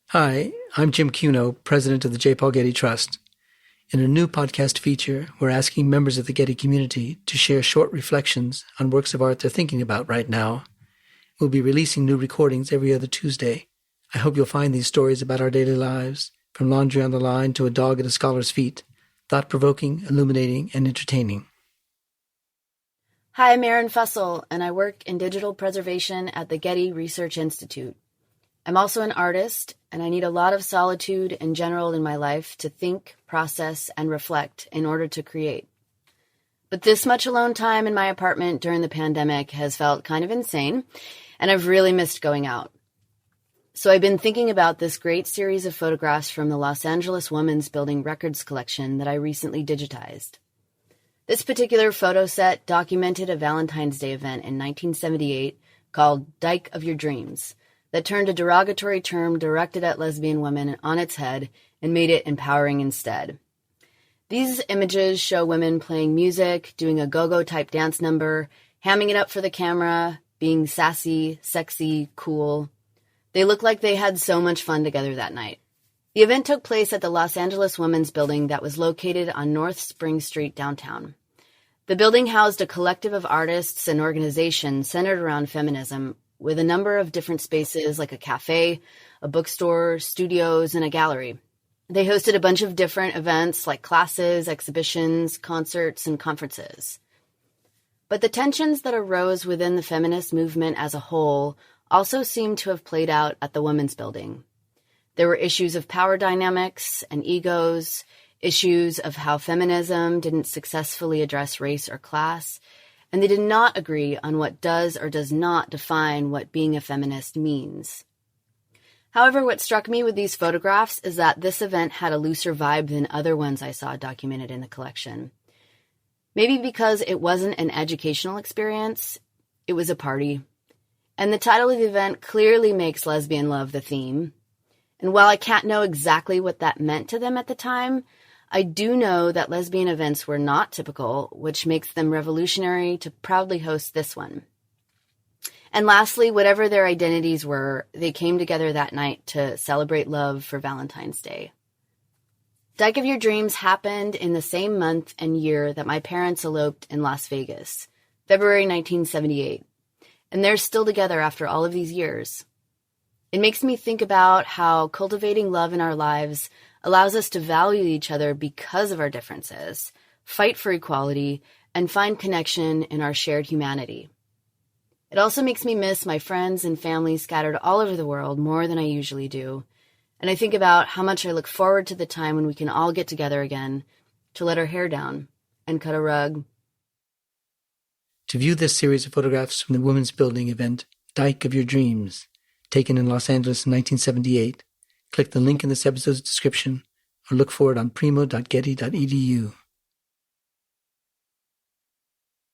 Hi, I'm Jim Cuno, president of the J. Paul Getty Trust. In a new podcast feature, we're asking members of the Getty community to share short reflections on works of art they're thinking about right now. We'll be releasing new recordings every other Tuesday. I hope you'll find these stories about our daily lives, from laundry on the line to a dog at a scholar's feet, thought-provoking, illuminating, and entertaining. Hi, I'm Erin Fussell, and I work in digital preservation at the Getty Research Institute. I'm also an artist, and I need a lot of solitude in general in my life to think, process, and reflect in order to create. But this much alone time in my apartment during the pandemic has felt kind of insane, and I've really missed going out. So I've been thinking about this great series of photographs from the Los Angeles Women's Building Records collection that I recently digitized. This particular photo set documented a Valentine's Day event in 1978 called Dyke of Your Dreams, that turned a derogatory term directed at lesbian women on its head and made it empowering instead. These images show women playing music, doing a go-go type dance number, hamming it up for the camera, being sassy, sexy, cool. They look like they had so much fun together that night. The event took place at the Los Angeles Women's Building that was located on North Spring Street downtown. The building housed a collective of artists and organizations centered around feminism, with a number of different spaces like a cafe, a bookstore, studios, and a gallery. They hosted a bunch of different events like classes, exhibitions, concerts, and conferences. But the tensions that arose within the feminist movement as a whole also seemed to have played out at the Women's Building. There were issues of power dynamics and egos, issues of how feminism didn't successfully address race or class, and they did not agree on what does or does not define what being a feminist means. However, what struck me with these photographs is that this event had a looser vibe than other ones I saw documented in the collection. Maybe because it wasn't an educational experience, it was a party. And the title of the event clearly makes lesbian love the theme. And while I can't know exactly what that meant to them at the time, I do know that lesbian events were not typical, which makes them revolutionary to proudly host this one. And lastly, whatever their identities were, they came together that night to celebrate love for Valentine's Day. Dyke of Your Dreams happened in the same month and year that my parents eloped in Las Vegas, February 1978, and they're still together after all of these years. It makes me think about how cultivating love in our lives allows us to value each other because of our differences, fight for equality, and find connection in our shared humanity. It also makes me miss my friends and family scattered all over the world more than I usually do, and I think about how much I look forward to the time when we can all get together again to let our hair down and cut a rug. To view this series of photographs from the Women's Building event, Dyke of Your Dreams, taken in Los Angeles in 1978, click the link in this episode's description or look for it on primo.getty.edu.